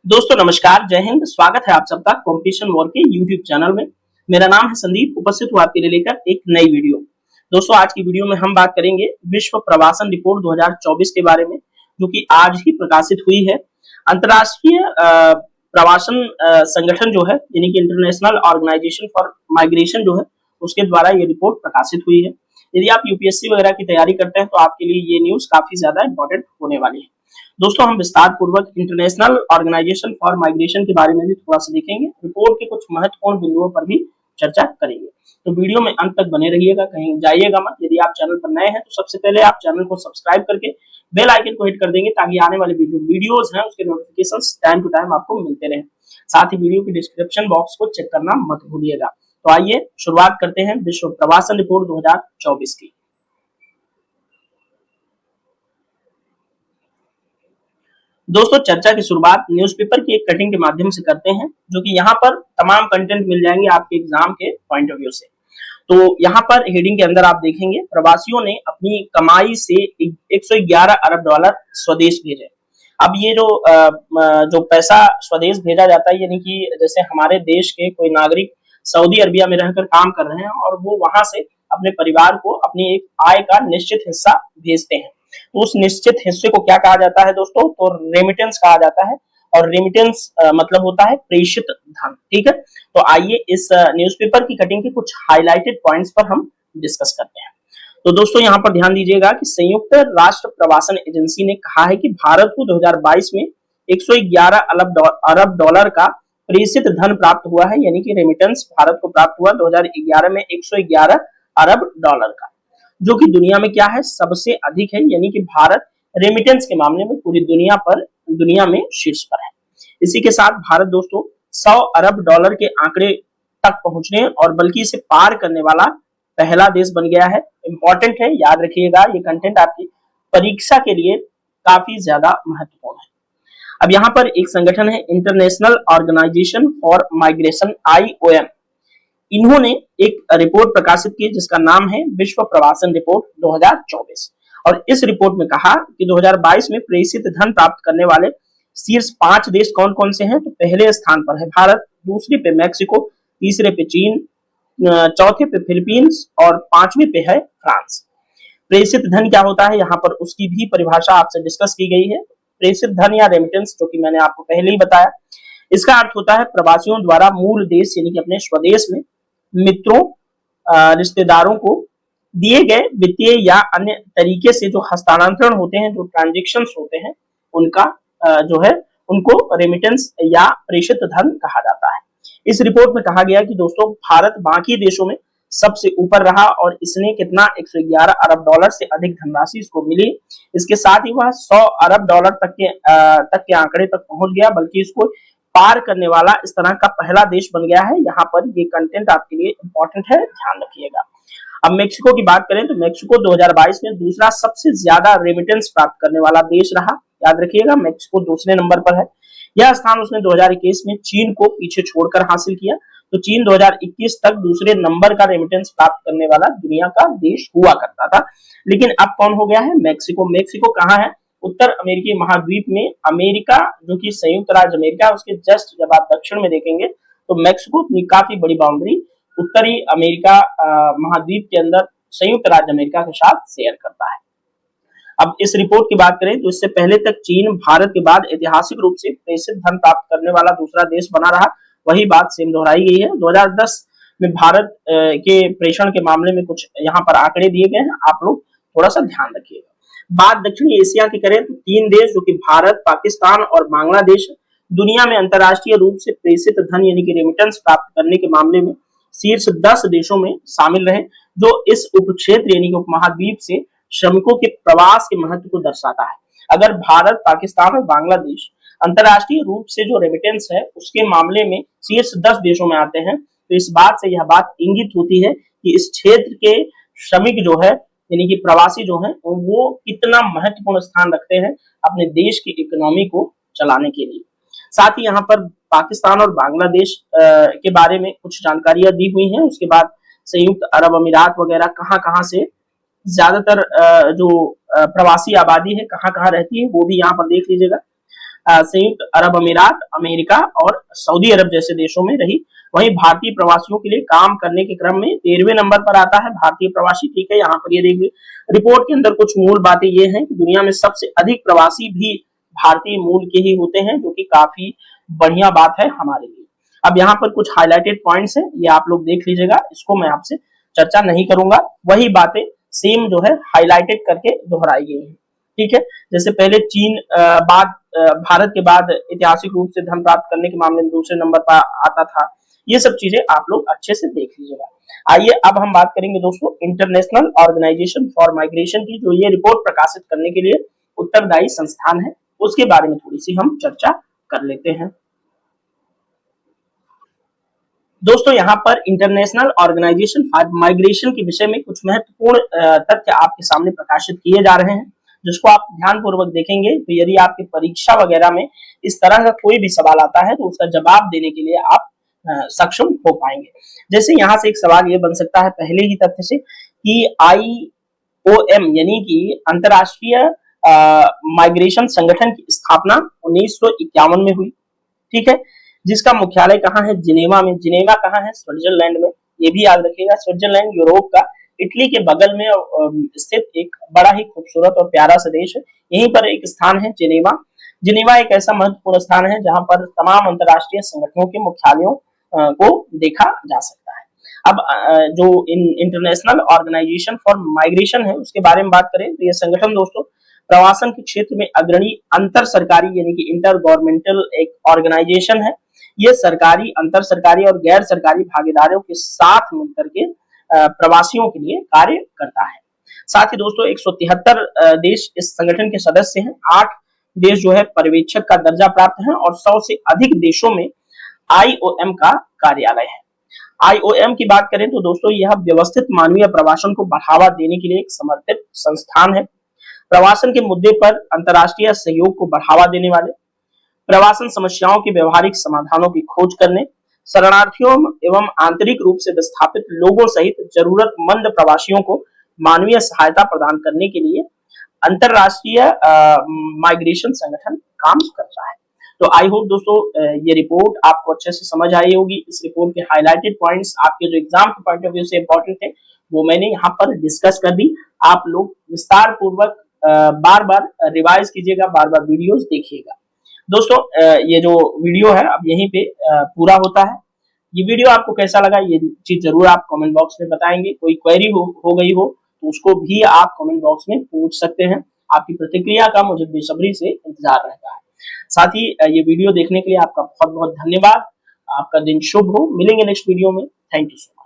दोस्तों नमस्कार, जय हिंद। स्वागत है आप सबका कॉम्पिटिशन वॉर के यूट्यूब चैनल में। मेरा नाम है संदीप, उपस्थित हूँ आपके लिए लेकर एक नई वीडियो। दोस्तों आज की वीडियो में हम बात करेंगे विश्व प्रवासन रिपोर्ट 2024 के बारे में, जो कि आज ही प्रकाशित हुई है। अंतर्राष्ट्रीय प्रवासन संगठन जो है, यानी कि इंटरनेशनल ऑर्गेनाइजेशन फॉर माइग्रेशन जो है, उसके द्वारा ये रिपोर्ट प्रकाशित हुई है। यदि आप यूपीएससी वगैरह की तैयारी करते हैं तो आपके लिए ये न्यूज काफी ज्यादा इंपॉर्टेंट होने वाली है। दोस्तों हम विस्तार पूर्वक इंटरनेशनल ऑर्गेनाइजेशन फॉर माइग्रेशन के बारे में भी थोड़ा सा देखेंगे, रिपोर्ट के कुछ महत्वपूर्ण बिंदुओं पर भी चर्चा करेंगे। तो वीडियो में अंत तक बने रहिएगा, कहीं जाइएगा मत। यदि आप चैनल पर नए हैं तो सबसे पहले आप चैनल को सब्सक्राइब करके बेल आइकन को हिट कर देंगे, ताकि आने वाले वीडियोस हैं उसके नोटिफिकेशंस टाइम टू टाइम आपको मिलते रहे। साथ ही वीडियो के डिस्क्रिप्शन बॉक्स को चेक करना मत भूलिएगा। तो आइए शुरुआत करते हैं विश्व प्रवासन रिपोर्ट 2024 की। दोस्तों चर्चा की शुरुआत न्यूज़पेपर की एक कटिंग के माध्यम से करते हैं, जो कि यहाँ पर तमाम कंटेंट मिल जाएंगे आपके एग्जाम के पॉइंट ऑफ व्यू से। तो यहाँ पर हेडिंग के अंदर आप देखेंगे, प्रवासियों ने अपनी कमाई से 111 अरब डॉलर स्वदेश भेजे। अब ये जो पैसा स्वदेश भेजा जाता है, यानी कि जैसे हमारे देश के कोई नागरिक सऊदी अरबिया में रहकर काम कर रहे हैं और वो वहां से अपने परिवार को अपनी एक आय का निश्चित हिस्सा भेजते हैं, तो उस निश्चित हिस्से को क्या कहा जाता है दोस्तों? तो रेमिटेंस कहा जाता है। और रेमिटेंस मतलब होता है प्रेषित धन। ठीक है, तो आइए इस न्यूज़पेपर की कटिंग के कुछ हाइलाइटेड पॉइंट्स पर हम डिस्कस करते हैं। तो दोस्तों यहाँ पर ध्यान दीजिएगा कि संयुक्त राष्ट्र प्रवासन एजेंसी ने कहा है कि भारत को 2022 में 111 अरब डॉलर का प्रेषित धन प्राप्त हुआ है, यानी कि रेमिटेंस भारत को प्राप्त हुआ 2011 में 111 अरब डॉलर का, जो कि दुनिया में क्या है, सबसे अधिक है। यानी कि भारत रेमिटेंस के मामले में पूरी दुनिया में शीर्ष पर है। इसी के साथ भारत दोस्तों 100 अरब डॉलर के आंकड़े तक पहुंचने और बल्कि इसे पार करने वाला पहला देश बन गया है। इंपॉर्टेंट है, याद रखिएगा, ये कंटेंट आपकी परीक्षा के लिए काफी ज्यादा महत्वपूर्ण है। अब यहाँ पर एक संगठन है international organisation for migration, IOM। इन्होंने एक रिपोर्ट प्रकाशित की जिसका नाम है विश्व प्रवासन रिपोर्ट 2024। और इस रिपोर्ट में कहा कि 2022 में प्रेषित धन प्राप्त करने वाले शीर्ष 5 देश कौन कौन से हैं? तो पहले स्थान पर है भारत, दूसरे पे मैक्सिको, तीसरे पे चीन, चौथे पे फिलीपींस और 5वें पे है फ्रांस। प्रेषित धन क्या होता है, यहाँ पर उसकी भी परिभाषा आपसे डिस्कस की गई है। प्रेषित धन या रेमिटेंस, जो कि मैंने आपको पहले ही बताया, इसका अर्थ होता है प्रवासियों द्वारा मूल देश यानी कि अपने स्वदेश में मित्रों, रिश्तेदारों को दिए गए वित्तीय या अन्य तरीके से जो हस्तांतरण होते हैं, जो ट्रांजैक्शंस होते हैं, उनका जो है उनको रेमिटेंस या प्रेषित धन कहा जाता है। इस रिपोर्ट में कहा गया कि दोस्तों भारत बाकी देशों में सबसे ऊपर रहा और इसने कितना 111 अरब डॉलर से अधिक धनराशि इसको मिली। इसके साथ ही वह 100 अरब डॉलर तक के आंकड़े तक पहुंच गया, बल्कि इसको पार करने वाला इस तरह का पहला देश बन गया है। यहाँ पर ये कंटेंट आपके लिए इंपॉर्टेंट है, ध्यान रखिएगा। अब मेक्सिको की बात करें तो मेक्सिको 2022 में दूसरा सबसे ज्यादा रेमिटेंस प्राप्त करने वाला देश रहा। याद रखिएगा, मेक्सिको दूसरे नंबर पर है। यह स्थान उसने 2021 में चीन को पीछे छोड़कर हासिल किया। तो चीन 2021 तक दूसरे नंबर का रेमिटेंस प्राप्त करने वाला दुनिया का देश हुआ करता था, लेकिन अब कौन हो गया है? मैक्सिको। मैक्सिको कहाँ है? उत्तर अमेरिकी महाद्वीप में। अमेरिका जो कि संयुक्त राज्य अमेरिका, उसके जस्ट जब आप दक्षिण में देखेंगे तो मैक्सिको अपनी काफी बड़ी बाउंड्री उत्तरी अमेरिका महाद्वीप के अंदर संयुक्त राज्य अमेरिका के साथ शेयर करता है। अब इस रिपोर्ट की बात करें तो इससे पहले तक चीन भारत के बाद ऐतिहासिक रूप से प्रेषित धन प्राप्त करने वाला दूसरा देश बना रहा। वही बात सेम दोहराई गई है। 2010 में भारत के प्रेषण के मामले में कुछ यहाँ पर आंकड़े दिए गए हैं, आप लोग थोड़ा सा ध्यान रखिएगा। बात दक्षिणी एशिया की करें तो 3 देश जो कि भारत, पाकिस्तान और बांग्लादेश दुनिया में अंतरराष्ट्रीय रूप से प्रेषित धन यानी कि रेमिटेंस प्राप्त करने के मामले में शीर्ष 10 देशों में शामिल रहे, जो इस उपक्षेत्र यानी कि उपमहाद्वीप से श्रमिकों के प्रवास के महत्व को दर्शाता है। अगर भारत, पाकिस्तान और बांग्लादेश अंतरराष्ट्रीय रूप से जो रेमिटेंस है उसके मामले में शीर्ष 10 देशों में आते हैं, तो इस बात से यह बात इंगित होती है कि इस क्षेत्र के श्रमिक जो है यानी कि प्रवासी जो हैं वो कितना महत्वपूर्ण स्थान रखते हैं अपने देश की इकोनॉमी को चलाने के लिए। साथ ही यहाँ पर पाकिस्तान और बांग्लादेश के बारे में कुछ जानकारियां दी हुई हैं। उसके बाद संयुक्त अरब अमीरात वगैरह कहाँ से ज्यादातर जो प्रवासी आबादी है कहाँ रहती है वो भी यहाँ पर देख लीजिएगा। संयुक्त अरब अमीरात, अमेरिका और सऊदी अरब जैसे देशों में रही। वहीं भारतीय प्रवासियों के लिए काम करने के क्रम में 13वें नंबर पर आता है भारतीय प्रवासी। ठीक है, यहाँ पर ये देखिए रिपोर्ट के अंदर कुछ मूल बातें ये हैं कि दुनिया में सबसे अधिक प्रवासी भी भारतीय मूल के ही होते हैं, जो कि काफी बढ़िया बात है हमारे लिए। अब यहाँ पर कुछ हाईलाइटेड पॉइंट्स हैं, ये आप लोग देख लीजिएगा, इसको मैं आपसे चर्चा नहीं करूंगा, वही बातें सेम जो है हाईलाइटेड करके दोहराई गई है। ठीक है, जैसे पहले चीन भारत के बाद ऐतिहासिक रूप से धन प्राप्त करने के मामले में दूसरे नंबर पर आता था। ये सब चीजें आप लोग अच्छे से देख लीजिएगा। आइए अब हम बात करेंगे दोस्तों इंटरनेशनल ऑर्गेनाइजेशन फॉर माइग्रेशन की, जो ये रिपोर्ट प्रकाशित करने के लिए उत्तरदायी संस्थान है, उसके बारे में थोड़ी सी हम चर्चा कर लेते हैं। दोस्तों यहाँ पर इंटरनेशनल ऑर्गेनाइजेशन फॉर माइग्रेशन के विषय में कुछ महत्वपूर्ण तथ्य आपके सामने प्रकाशित किए जा रहे हैं, जिसको आप ध्यानपूर्वक देखेंगे तो यदि आपकी परीक्षा वगैरह में इस तरह का कोई भी सवाल आता है तो उसका जवाब देने के लिए आप सक्षम हो पाएंगे। जैसे यहाँ से एक सवाल ये बन सकता है पहले ही तथ्य से कि IOM यानी कि अंतरराष्ट्रीय माइग्रेशन संगठन की स्थापना 1951 में हुई। ठीक है, जिसका मुख्यालय कहाँ है? जिनेवा में। जिनेवा कहाँ है? स्विट्जरलैंड में। ये भी याद रखिएगा, स्विट्जरलैंड यूरोप का इटली के बगल में स्थित एक बड़ा ही खूबसूरत और प्यारा सा देश है। यहीं पर एक स्थान है जिनेवा। जिनेवा एक ऐसा महत्वपूर्ण स्थान है जहां पर तमाम अंतरराष्ट्रीय संगठनों के मुख्यालयों को देखा जा सकता है। अब जो इंटरनेशनल ऑर्गेनाइजेशन फॉर माइग्रेशन है उसके बारे में बात करें तो यह संगठन दोस्तों प्रवासन के क्षेत्र में अग्रणी अंतर सरकारी यानी कि इंटर गवर्नमेंटल एक ऑर्गेनाइजेशन है। ये सरकारी, अंतर सरकारी और गैर सरकारी भागीदारों के साथ मिलकर के प्रवासियों के लिए कार्य करता है। साथ ही दोस्तों 173 देश इस संगठन के सदस्य हैं। 8 देश जो है पर्यवेक्षक का दर्जा प्राप्त है और 100 से अधिक देशों में IOM का कार्यालय है। IOM की बात करें तो दोस्तों यह व्यवस्थित मानवीय प्रवासन को बढ़ावा देने के लिए एक समर्पित संस्थान है। प्रवासन के मुद्दे पर अंतर्राष्ट्रीय सहयोग को बढ़ावा देने वाले, प्रवासन समस्याओं के व्यवहारिक समाधानों की खोज करने, शरणार्थियों एवं आंतरिक रूप से विस्थापित लोगों सहित जरूरतमंद प्रवासियों को मानवीय सहायता प्रदान करने के लिए अंतरराष्ट्रीय माइग्रेशन संगठन काम करता है। तो आई होप दोस्तों ये रिपोर्ट आपको अच्छे से समझ आई होगी। इस रिपोर्ट के हाईलाइटेड पॉइंट्स आपके जो एग्जाम के पॉइंट ऑफ व्यू से इंपॉर्टेंट है वो मैंने यहाँ पर डिस्कस कर दी। आप लोग विस्तार पूर्वक बार बार रिवाइज कीजिएगा, बार बार वीडियोस देखिएगा। दोस्तों ये जो वीडियो है अब यहीं पे पूरा होता है। ये वीडियो आपको कैसा लगा ये चीज जरूर आप कमेंट बॉक्स में बताएंगे। कोई क्वेरी हो गई हो तो उसको भी आप कमेंट बॉक्स में पूछ सकते हैं। आपकी प्रतिक्रिया का मुझे बेसब्री से इंतजार रहता है। साथ ही ये वीडियो देखने के लिए आपका बहुत बहुत धन्यवाद। आपका दिन शुभ हो। मिलेंगे नेक्स्ट वीडियो में। Thank you so much.